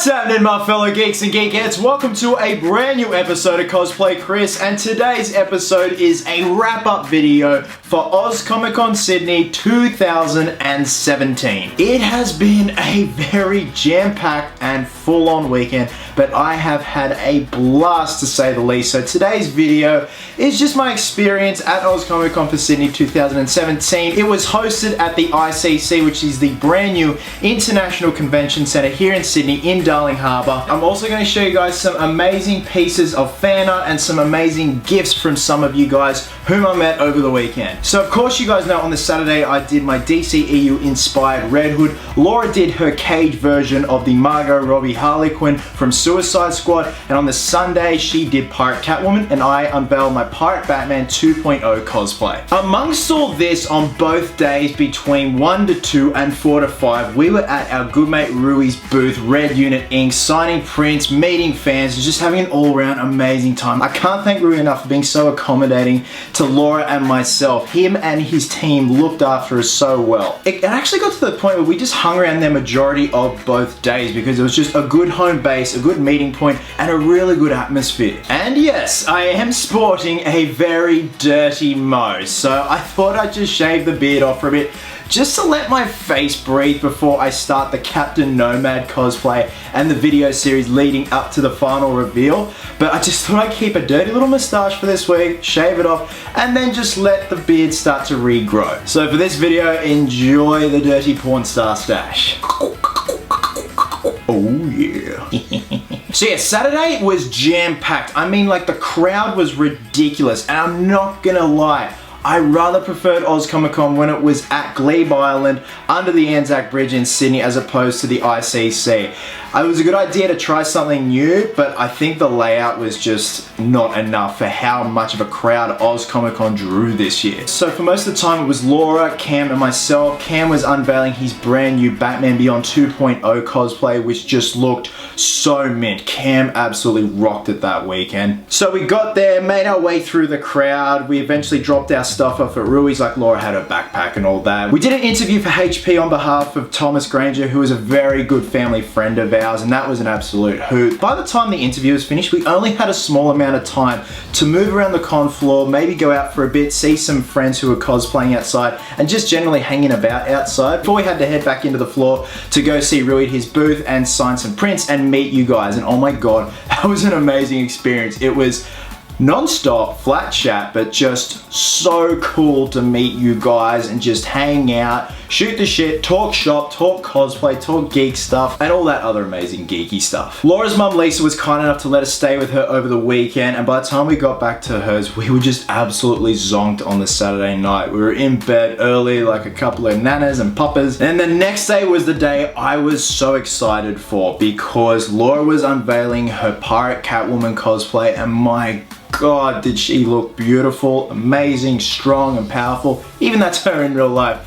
What's happening, my fellow geeks and geekettes? Welcome to a brand new episode of Cosplay Chris, and today's episode is a wrap-up video for Oz Comic Con Sydney 2017. It has been a very jam-packed and full-on weekend, but I have had a blast to say the least. So today's video is just my experience at Oz Comic Con for Sydney 2017. It was hosted at the ICC, which is the brand new International Convention Centre here in Sydney in Darling Harbour. I'm also going to show you guys some amazing pieces of fan art and some amazing gifts from some of you guys whom I met over the weekend. So of course you guys know on the Saturday I did my DCEU inspired Red Hood. Laura did her Cage version of the Margot Robbie Harley Quinn from Suicide Squad, and on the Sunday she did Pirate Catwoman and I unveiled my Pirate Batman 2.0 cosplay. Amongst all this, on both days between 1 to 2 and 4 to 5, we were at our good mate Rui's booth, Red Unit Inc., signing prints, meeting fans, and just having an all-round amazing time. I can't thank Rui enough for being so accommodating to Laura and myself. Him and his team looked after us so well. It actually got to the point where we just hung around there majority of both days because it was just a good home base, a good meeting point, and a really good atmosphere. And yes, I am sporting a very dirty mo, so I thought I'd just shave the beard off for a bit, just to let my face breathe before I start the Captain Nomad cosplay and the video series leading up to the final reveal. But I just thought I'd keep a dirty little moustache for this week, shave it off, and then just let the beard start to regrow. So for this video, enjoy the dirty porn star stash. Oh yeah. So yeah, Saturday was jam-packed. I mean, like, the crowd was ridiculous, and I'm not gonna lie, I rather preferred Oz Comic Con when it was at Glebe Island under the Anzac Bridge in Sydney as opposed to the ICC. It was a good idea to try something new, but I think the layout was just not enough for how much of a crowd Oz Comic Con drew this year. So for most of the time it was Laura, Cam and myself. Cam was unveiling his brand new Batman Beyond 2.0 cosplay, which just looked so mint. Cam absolutely rocked it that weekend. So we got there, made our way through the crowd. We eventually dropped our stuff off at Rui's, like Laura had her backpack and all that. We did an interview for HP on behalf of Thomas Granger, who is a very good family friend of ours, and that was an absolute hoot. By the time the interview was finished, we only had a small amount of time to move around the con floor, maybe go out for a bit, see some friends who were cosplaying outside, and just generally hanging about outside before we had to head back into the floor to go see Rui at his booth and sign some prints and meet you guys. And oh my god, that was an amazing experience. It was non-stop flat chat, but just so cool to meet you guys and just hang out, shoot the shit, talk shop, talk cosplay, talk geek stuff, and all that other amazing geeky stuff. Laura's mum Lisa was kind enough to let us stay with her over the weekend, and by the time we got back to hers, we were just absolutely zonked on the Saturday night. We were in bed early like a couple of nanas and papas, and the next day was the day I was so excited for, because Laura was unveiling her Pirate Catwoman cosplay, and my god, did she look beautiful, amazing, strong and powerful. Even that's her in real life.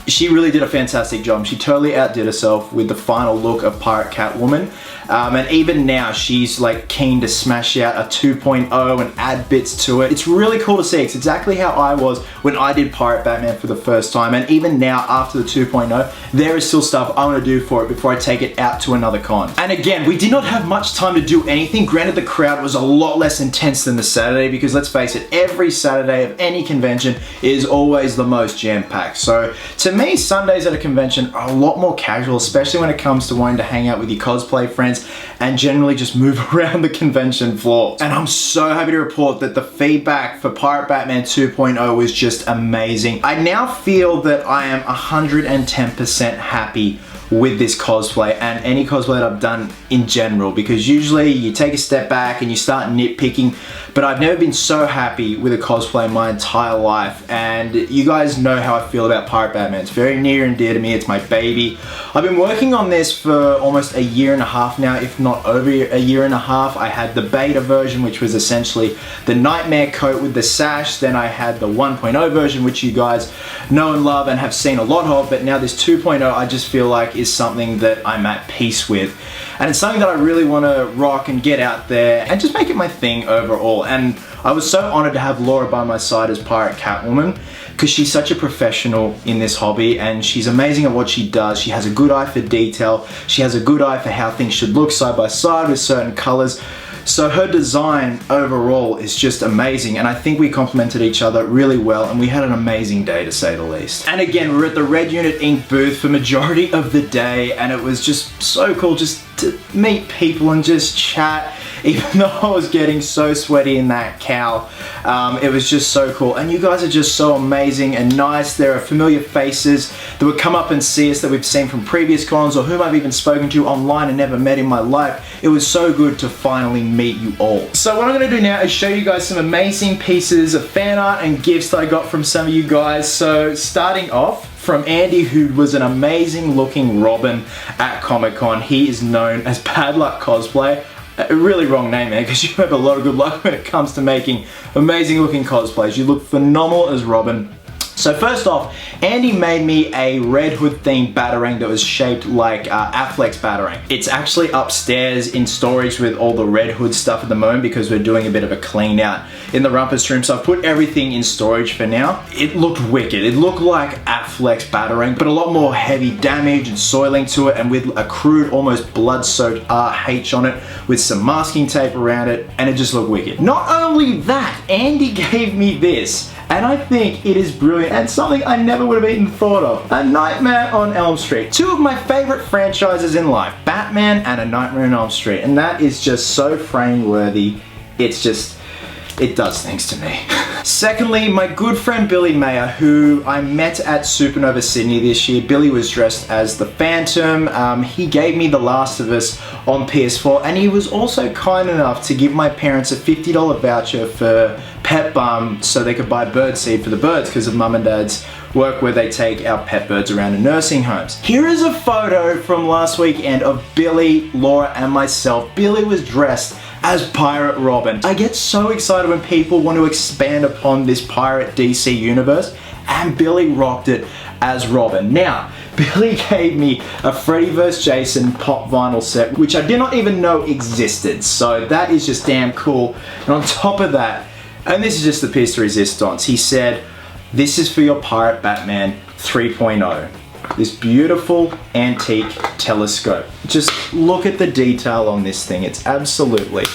She really did a fantastic job. She totally outdid herself with the final look of Pirate Catwoman. And even now, she's like keen to smash out a 2.0 and add bits to it. It's really cool to see. It's exactly how I was when I did Pirate Batman for the first time. And even now, after the 2.0, there is still stuff I want to do for it before I take it out to another con. And again, we did not have much time to do anything. Granted, the crowd was a lot less intense than the Saturday, because let's face it, every Saturday of any convention is always the most jam-packed. So to me, Sundays at a convention are a lot more casual, especially when it comes to wanting to hang out with your cosplay friends and generally just move around the convention floor. And I'm so happy to report that the feedback for Pirate Batman 2.0 was just amazing. I now feel that I am 110% happy with this cosplay and any cosplay that I've done in general, because usually you take a step back and you start nitpicking, but I've never been so happy with a cosplay in my entire life. And you guys know how I feel about Pirate Batman. It's very near and dear to me. It's my baby. I've been working on this for almost a year and a half now, if not over a year and a half. I had the beta version, which was essentially the Nightmare coat with the sash. Then I had the 1.0 version, which you guys know and love and have seen a lot of, but now this 2.0 I just feel like is something that I'm at peace with. And it's something that I really want to rock and get out there and just make it my thing overall. And I was so honored to have Laura by my side as Pirate Catwoman, because she's such a professional in this hobby and she's amazing at what she does. She has a good eye for detail. She has a good eye for how things should look side by side with certain colors. So her design overall is just amazing, and I think we complemented each other really well, and we had an amazing day, to say the least. And again, we were at the Red Unit Inc. booth for majority of the day, and it was just so cool just to meet people and just chat, even though I was getting so sweaty in that cowl. It was just so cool, and you guys are just so amazing and nice. There are familiar faces that would come up and see us that we've seen from previous cons, or whom I've even spoken to online and never met in my life. It was so good to finally meet you all. So what I'm gonna do now is show you guys some amazing pieces of fan art and gifts that I got from some of you guys. So starting off from Andy, who was an amazing looking Robin at Comic-Con. He is known as Bad Luck Cosplay. A really wrong name, man, because you have a lot of good luck when it comes to making amazing looking cosplays. You look phenomenal as Robin. So first off, Andy made me a Red Hood themed Batarang that was shaped like Affleck's Batarang. It's actually upstairs in storage with all the Red Hood stuff at the moment because we're doing a bit of a clean out in the rumpus room. So I've put everything in storage for now. It looked wicked. It looked like Affleck's Batarang, but a lot more heavy damage and soiling to it, and with a crude, almost blood-soaked RH on it with some masking tape around it, and it just looked wicked. Not only that, Andy gave me this, and I think it is brilliant and something I never would have even thought of. A Nightmare on Elm Street. Two of my favorite franchises in life, Batman and A Nightmare on Elm Street, and that is just so frame worthy. It's just, it does things to me. Secondly, my good friend Billy Mayer, who I met at Supernova Sydney this year. Billy was dressed as the Phantom. He gave me The Last of Us on PS4, and he was also kind enough to give my parents a $50 voucher for Pet Bum so they could buy birdseed for the birds because of Mum and Dad's work where they take our pet birds around to nursing homes. Here is a photo from last weekend of Billy, Laura, and myself. Billy was dressed as Pirate Robin. I get so excited when people want to expand upon this Pirate DC universe, and Billy rocked it as Robin. Now, Billy gave me a Freddy vs. Jason pop vinyl set, which I did not even know existed, so that is just damn cool. And on top of that, and this is just the piece de resistance, he said, "This is for your Pirate Batman 3.0. This beautiful antique telescope. Just look at the detail on this thing. It's absolutely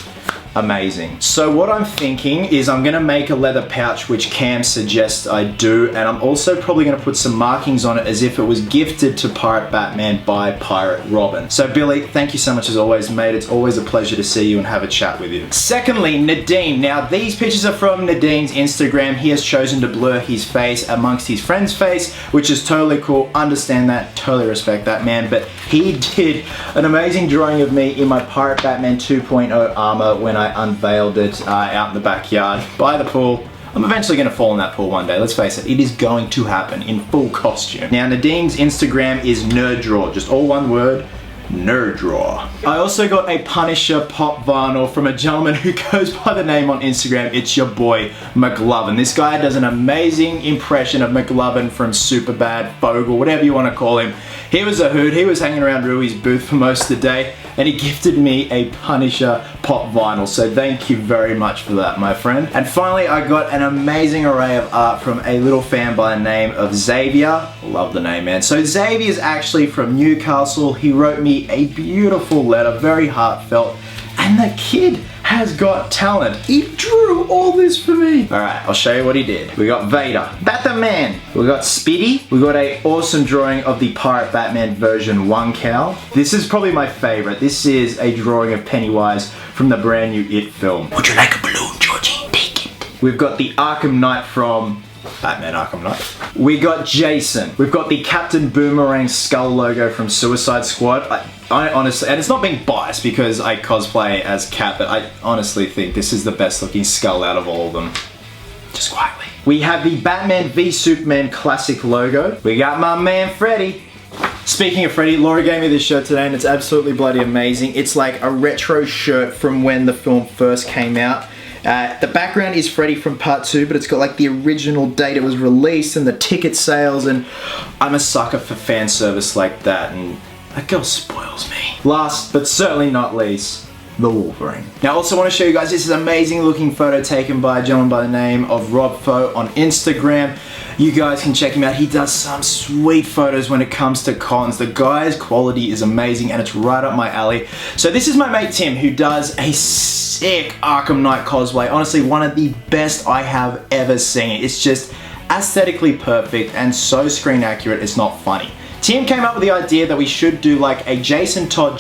amazing." So what I'm thinking is I'm gonna make a leather pouch, which Cam suggests I do, and I'm also probably gonna put some markings on it as if it was gifted to Pirate Batman by Pirate Robin. So Billy, thank you so much as always, mate. It's always a pleasure to see you and have a chat with you. Secondly, Nadeem. Now these pictures are from Nadeem's Instagram. He has chosen to blur his face amongst his friend's face, which is totally cool. Understand that, totally respect that, man. But he did an amazing drawing of me in my Pirate Batman 2.0 armor when I unveiled it out in the backyard by the pool. I'm eventually going to fall in that pool one day, let's face it. It is going to happen in full costume. Now Nadeem's Instagram is NerdDraw, just all one word, NerdDraw. I also got a Punisher pop vinyl from a gentleman who goes by the name on Instagram, it's your boy McLovin. This guy does an amazing impression of McLovin from Superbad, Fogel, whatever you want to call him. He was a hoot, he was hanging around Rui's booth for most of the day, and he gifted me a Punisher pop vinyl, so thank you very much for that, my friend. And finally, I got an amazing array of art from a little fan by the name of Xavier. Love the name, man. So Xavier is actually from Newcastle. He wrote me a beautiful letter, very heartfelt, and the kid has got talent. He drew all this for me. All right, I'll show you what he did. We got Vader, Batman. We got Speedy. We got a awesome drawing of the Pirate Batman version 1 cowl. This is probably my favorite. This is a drawing of Pennywise from the brand new It film. Would you like a balloon, Georgie? Take it. We've got the Arkham Knight from Batman Arkham Knight. We got Jason. We've got the Captain Boomerang skull logo from Suicide Squad. I honestly, and it's not being biased because I cosplay as Cap, but I honestly think this is the best looking skull out of all of them. Just quietly. We have the Batman v Superman classic logo. We got my man Freddy. Speaking of Freddy, Laura gave me this shirt today and it's absolutely bloody amazing. It's like a retro shirt from when the film first came out. The background is Freddy from Part 2, but it's got like the original date it was released and the ticket sales, and I'm a sucker for fan service like that, and That girl spoils me. Last, but certainly not least, the Wolverine. Now I also want to show you guys this is amazing looking photo taken by a gentleman by the name of Rob Fo on Instagram. You guys can check him out. He does some sweet photos when it comes to cons. The guy's quality is amazing and it's right up my alley. So this is my mate Tim, who does a sick Arkham Knight cosplay. Honestly, one of the best I have ever seen. It's just aesthetically perfect and so screen accurate it's not funny. Tim came up with the idea that we should do like a Jason Todd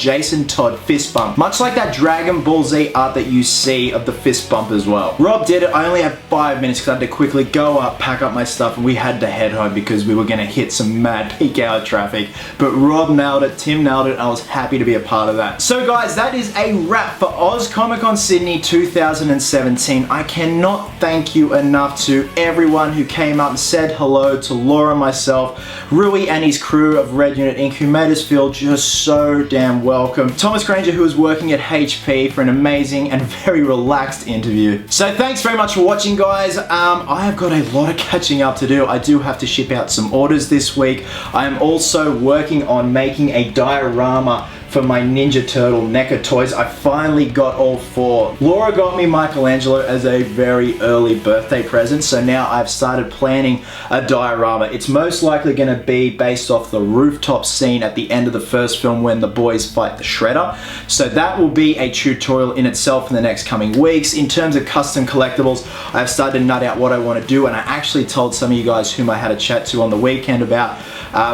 fist bump, much like that Dragon Ball Z art that you see of the fist bump as well. Rob did it. I only had 5 minutes because I had to quickly go up, pack up my stuff, and we had to head home because we were gonna hit some mad peak hour traffic. But Rob nailed it, Tim nailed it, and I was happy to be a part of that. So guys, that is a wrap for Oz Comic Con Sydney 2017. I cannot thank you enough to everyone who came up and said hello to Laura, myself, Rui and his crew of Red Unit Inc. who made us feel just so damn welcome. Thomas Granger, who was working at HP for an amazing and very relaxed interview. So thanks very much for watching, guys. I have got a lot of catching up to do. I do have to ship out some orders this week. I am also working on making a diorama for my Ninja Turtle NECA toys. I finally got all 4. Laura got me Michelangelo as a very early birthday present, so now I've started planning a diorama. It's most likely going to be based off the rooftop scene at the end of the first film when the boys fight the Shredder. So that will be a tutorial in itself in the next coming weeks. In terms of custom collectibles, I've started to nut out what I want to do, and I actually told some of you guys whom I had a chat to on the weekend about.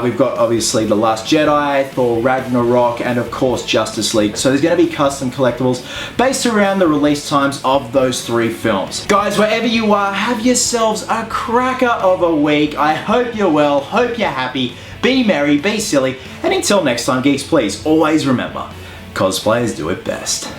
We've got obviously The Last Jedi, Thor Ragnarok, and of course Justice League. So there's going to be custom collectibles based around the release times of those 3 films. Guys, wherever you are, have yourselves a cracker of a week. I hope you're well, hope you're happy, be merry, be silly, and until next time, geeks, please always remember, cosplayers do it best.